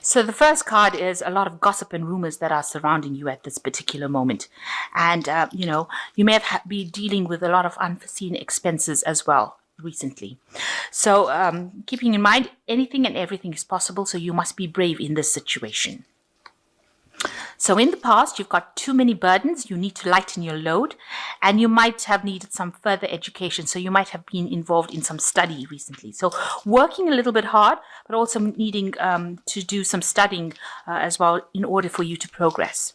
So the first card is a lot of gossip and rumors that are surrounding you at this particular moment. And, you may have be dealing with a lot of unforeseen expenses as well recently. So keeping in mind, anything and everything is possible. So you must be brave in this situation. So in the past, you've got too many burdens. You need to lighten your load, and you might have needed some further education. So you might have been involved in some study recently. So working a little bit hard, but also needing to do some studying as well in order for you to progress.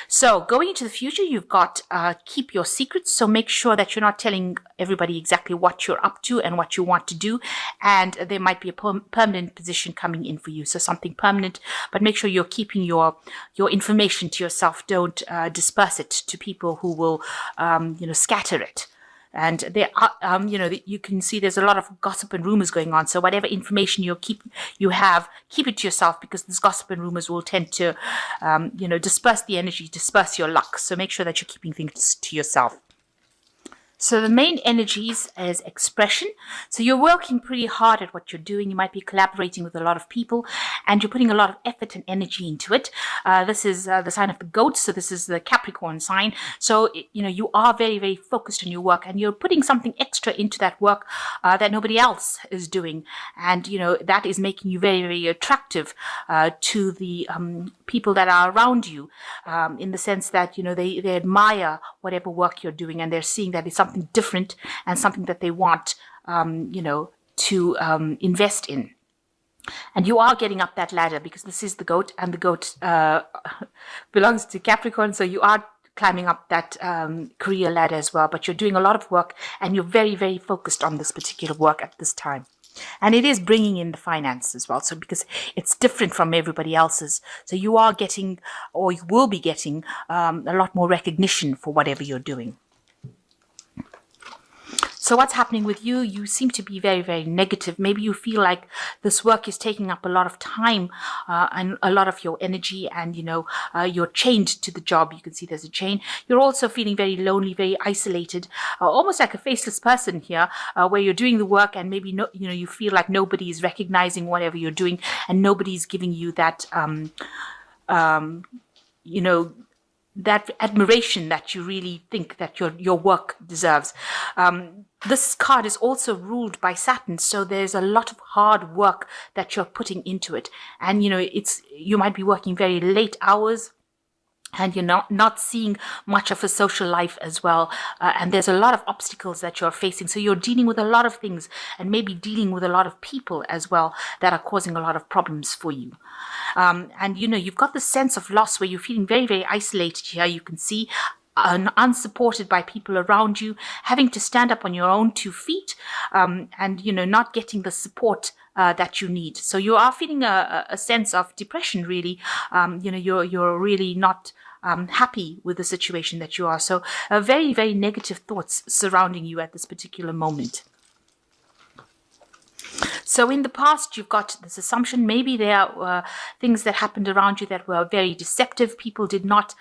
So going into the future, you've got keep your secrets. So make sure that you're not telling everybody exactly what you're up to and what you want to do. And there might be a permanent position coming in for you. So something permanent, but make sure you're keeping your information to yourself. Don't disperse it to people who will, scatter it. And there are, you can see there's a lot of gossip and rumors going on. So whatever information keep it to yourself, because this gossip and rumors will tend to, disperse the energy, disperse your luck. So make sure that you're keeping things to yourself. So the main energies is expression. So you're working pretty hard at what you're doing. You might be collaborating with a lot of people, and you're putting a lot of effort and energy into it. This is the sign of the goat. So this is the Capricorn sign. So, you are very, very focused on your work, and you're putting something extra into that work that nobody else is doing. And, that is making you very, very attractive to the people that are around you, in the sense that, they admire whatever work you're doing, and they're seeing that it's something different and something that they want, to invest in. And you are getting up that ladder, because this is the goat, and the goat belongs to Capricorn. So you are climbing up that career ladder as well. But you're doing a lot of work, and you're very, very focused on this particular work at this time. And it is bringing in the finance as well. So because it's different from everybody else's. So you are getting, or you will be getting, a lot more recognition for whatever you're doing. So what's happening with you? You seem to be very, very negative. Maybe you feel like this work is taking up a lot of time and a lot of your energy, and, you're chained to the job. You can see there's a chain. You're also feeling very lonely, very isolated, almost like a faceless person here, where you're doing the work, and maybe, you feel like nobody is recognizing whatever you're doing, and nobody's giving you that, that admiration that you really think that your work deserves. This card is also ruled by Saturn, so there's a lot of hard work that you're putting into it. And, you might be working very late hours, and you're not seeing much of a social life as well. And there's a lot of obstacles that you're facing. So you're dealing with a lot of things, and maybe dealing with a lot of people as well that are causing a lot of problems for you. And, you've got this sense of loss where you're feeling very, very isolated here. You can see unsupported by people around you, having to stand up on your own 2 feet, and, not getting the support that you need. So you are feeling a sense of depression, really. You're really not happy with the situation that you are. So very, very negative thoughts surrounding you at this particular moment. So in the past, you've got this assumption, maybe there were things that happened around you that were very deceptive. People did not,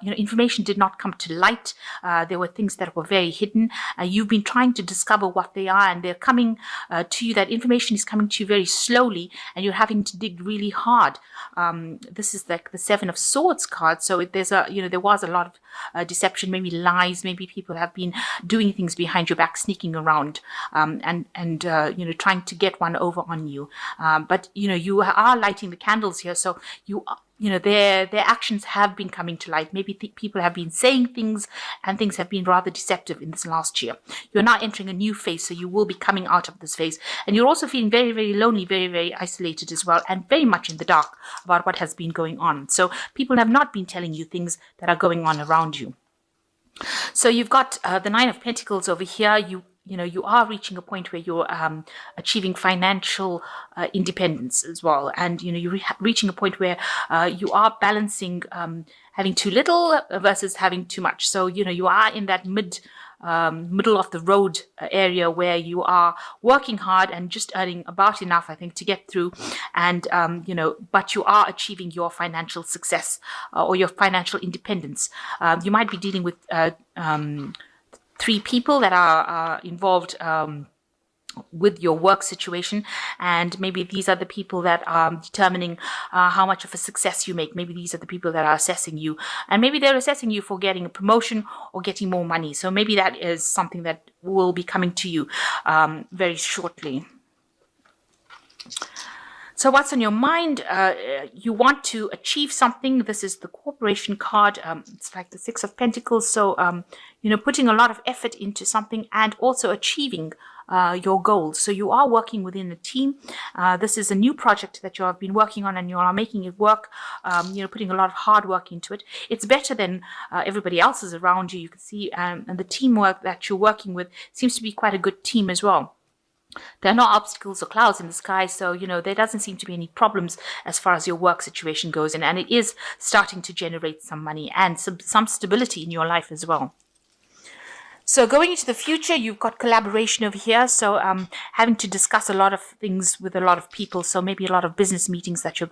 information did not come to light. There were things that were very hidden. You've been trying to discover what they are, and they're coming to you. That information is coming to you very slowly, and you're having to dig really hard. This is like the 7 of Swords card. So there was a lot of deception, maybe lies. Maybe people have been doing things behind your back, sneaking around, and trying to get one over on you. But you are lighting the candles here, so their actions have been coming to light. Maybe people have been saying things, and things have been rather deceptive in this last year. You're now entering a new phase, so you will be coming out of this phase. And you're also feeling very, very lonely, very, very isolated as well, and very much in the dark about what has been going on. So people have not been telling you things that are going on around you. So you've got the 9 of Pentacles over here. You are reaching a point where you're achieving financial independence as well. And, you're reaching a point where you are balancing having too little versus having too much. So, you are in that middle of the road area where you are working hard and just earning about enough, I think, to get through. And, but you are achieving your financial success or your financial independence. You might be dealing with 3 people that are involved with your work situation, and maybe these are the people that are determining how much of a success you make. Maybe these are the people that are assessing you, and maybe they're assessing you for getting a promotion or getting more money. So maybe that is something that will be coming to you very shortly. So what's on your mind? You want to achieve something. This is the Corporation card. It's like the Six of Pentacles. So, putting a lot of effort into something and also achieving your goals. So you are working within a team. This is a new project that you have been working on, and you are making it work, putting a lot of hard work into it. It's better than everybody else's around you. You can see, and the teamwork that you're working with seems to be quite a good team as well. There are no obstacles or clouds in the sky, so, there doesn't seem to be any problems as far as your work situation goes, and it is starting to generate some money and some stability in your life as well. So going into the future, you've got collaboration over here. So having to discuss a lot of things with a lot of people. So maybe a lot of business meetings that you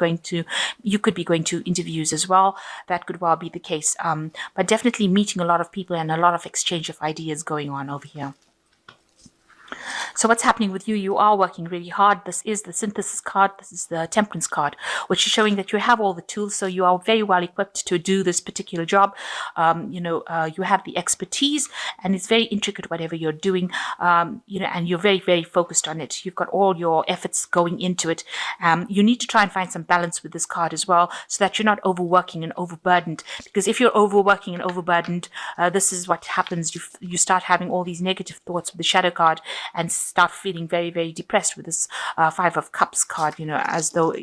could be going to interviews as well. That could well be the case. But definitely meeting a lot of people and a lot of exchange of ideas going on over here. So what's happening with you? You are working really hard. This is the Synthesis card. This is the Temperance card, which is showing that you have all the tools. So you are very well equipped to do this particular job. You have the expertise, and it's very intricate, whatever you're doing, and you're very, very focused on it. You've got all your efforts going into it. You need to try and find some balance with this card as well, so that you're not overworking and overburdened. Because if you're overworking and overburdened, this is what happens. You start having all these negative thoughts with the Shadow card, and start feeling very, very depressed with this Five of Cups card, as though,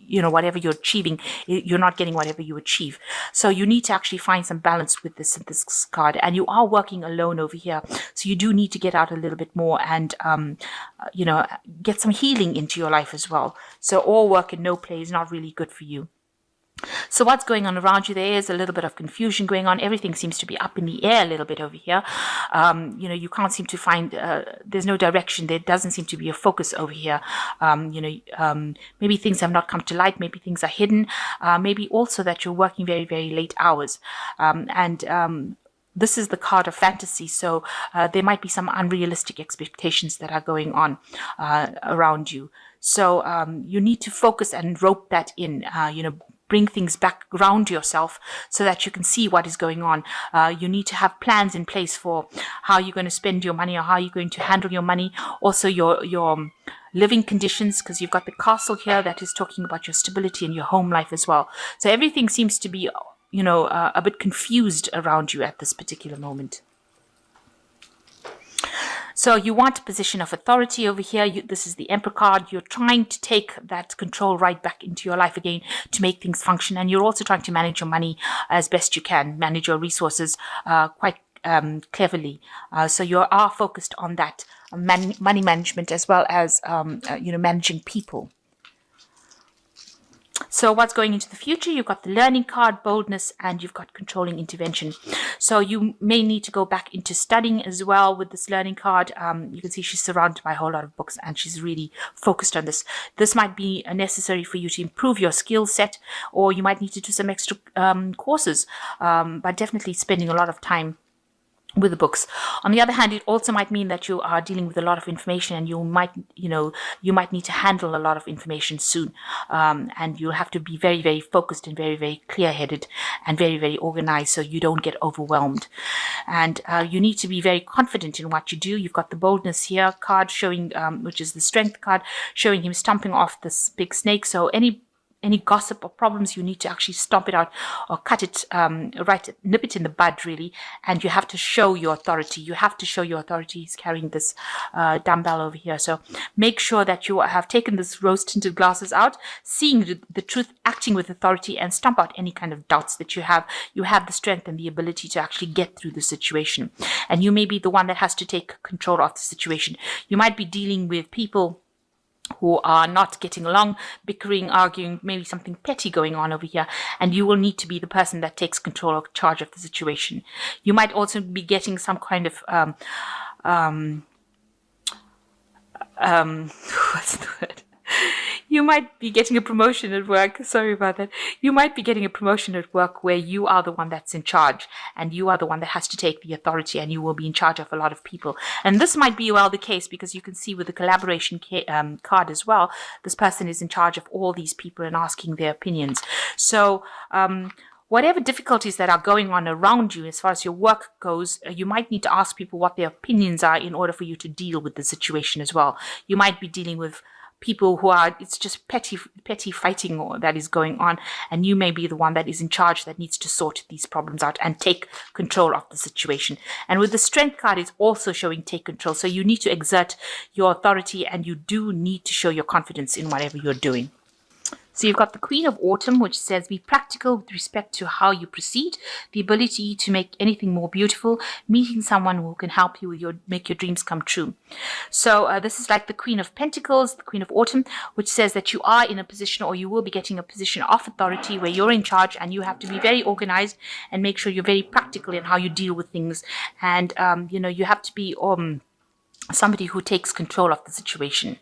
whatever you're achieving, you're not getting whatever you achieve. So you need to actually find some balance with the Synthesis card, and you are working alone over here. So you do need to get out a little bit more and, get some healing into your life as well. So all work and no play is not really good for you. So what's going on around you? There is a little bit of confusion going on. Everything seems to be up in the air a little bit over here. You can't seem to find, there's no direction. There doesn't seem to be a focus over here. Maybe things have not come to light. Maybe things are hidden. Maybe also that you're working very, very late hours. This is the card of fantasy, so there might be some unrealistic expectations that are going on around you. So you need to focus and rope that in, bring things back around yourself so that you can see what is going on. You need to have plans in place for how you're going to spend your money or how you're going to handle your money. Also your living conditions, because you've got the Castle here that is talking about your stability and your home life as well. So everything seems to be, a bit confused around you at this particular moment. So you want a position of authority over here. This is the Emperor card. You're trying to take that control right back into your life again to make things function. And you're also trying to manage your money as best you can, manage your resources quite cleverly. So you are focused on that money management as well as, managing people. So what's going into the future? You've got the Learning card, Boldness, and you've got Controlling Intervention. So you may need to go back into studying as well with this Learning card. You can see she's surrounded by a whole lot of books, and she's really focused on this. This might be necessary for you to improve your skill set, or you might need to do some extra courses, but definitely spending a lot of time with the books. On the other hand, it also might mean that you are dealing with a lot of information, and you might need to handle a lot of information soon. And you'll have to be very, very focused and very, very clear-headed and very, very organized so you don't get overwhelmed. And you need to be very confident in what you do. You've got the Boldness here card showing, which is the Strength card, showing him stomping off this big snake. So any gossip or problems, you need to actually stomp it out or cut it, nip it in the bud, really. And you have to show your authority. You have to show your authority. He's carrying this dumbbell over here. So make sure that you have taken this rose-tinted glasses out, seeing the truth, acting with authority, and stomp out any kind of doubts that you have. You have the strength and the ability to actually get through the situation. And you may be the one that has to take control of the situation. You might be dealing with people who are not getting along, bickering, arguing, maybe something petty going on over here, and you will need to be the person that takes control or charge of the situation. You might also be getting some kind of what's the word? You might be getting a promotion at work. Sorry about that. You might be getting a promotion at work where you are the one that's in charge, and you are the one that has to take the authority, and you will be in charge of a lot of people. And this might be well the case, because you can see with the collaboration card as well, this person is in charge of all these people and asking their opinions. So whatever difficulties that are going on around you as far as your work goes, you might need to ask people what their opinions are in order for you to deal with the situation as well. You might be dealing with people who are, it's just petty fighting that is going on, and you may be the one that is in charge that needs to sort these problems out and take control of the situation. And with the strength card, it's also showing take control. So you need to exert your authority, and you do need to show your confidence in whatever you're doing. So you've got the Queen of Autumn, which says be practical with respect to how you proceed, the ability to make anything more beautiful, meeting someone who can help you with make your dreams come true. So this is like the Queen of Pentacles, the Queen of Autumn, which says that you are in a position, or you will be getting a position of authority where you're in charge, and you have to be very organized and make sure you're very practical in how you deal with things. And, you have to be somebody who takes control of the situation.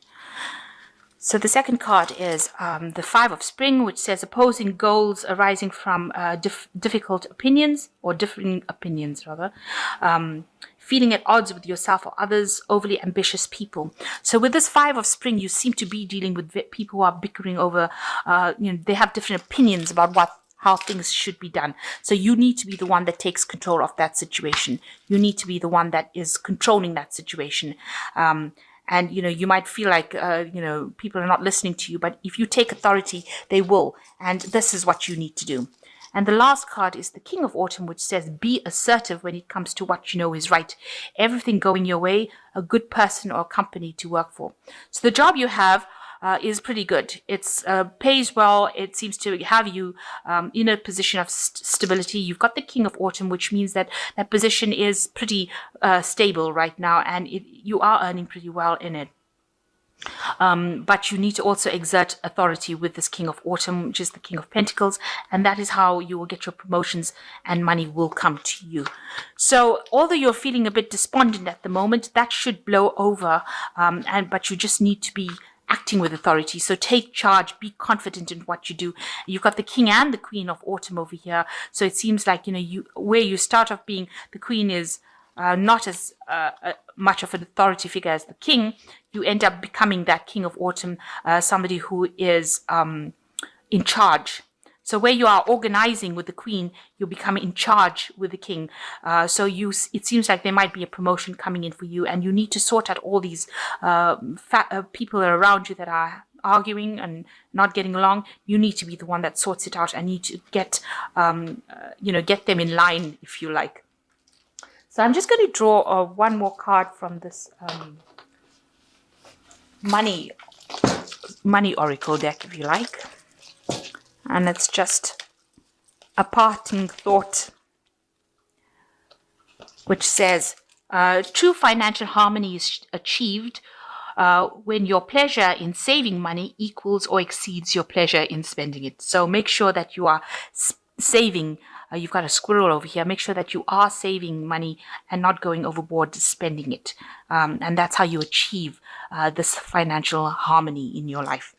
So the second card is the Five of Spring, which says opposing goals arising from difficult opinions, or differing opinions rather, feeling at odds with yourself or others, overly ambitious people. So with this Five of Spring, you seem to be dealing with people who are bickering over, they have different opinions about how things should be done. So you need to be the one that takes control of that situation. You need to be the one that is controlling that situation. And, you might feel like, people are not listening to you, but if you take authority, they will. And this is what you need to do. And the last card is the King of Autumn, which says be assertive when it comes to what you know is right. Everything going your way, a good person or company to work for. So the job you have is pretty good. It's pays well. It seems to have you in a position of stability. You've got the King of Autumn, which means that that position is pretty stable right now, and you are earning pretty well in it. But you need to also exert authority with this King of Autumn, which is the King of Pentacles, and that is how you will get your promotions and money will come to you. So although you're feeling a bit despondent at the moment, that should blow over, but you just need to be acting with authority. So take charge, be confident in what you do. You've got the King and the Queen of Autumn over here. So it seems like, where you start off being the Queen is not as much of an authority figure as the King, you end up becoming that King of Autumn, somebody who is in charge. So where you are organizing with the Queen, you become in charge with the King. So it seems like there might be a promotion coming in for you, and you need to sort out all these people around you that are arguing and not getting along. You need to be the one that sorts it out and need to get them in line, if you like. So I'm just going to draw one more card from this money oracle deck, if you like. And it's just a parting thought, which says, true financial harmony is achieved when your pleasure in saving money equals or exceeds your pleasure in spending it. So make sure that you are saving. You've got a squirrel over here. Make sure that you are saving money and not going overboard spending it. And that's how you achieve this financial harmony in your life.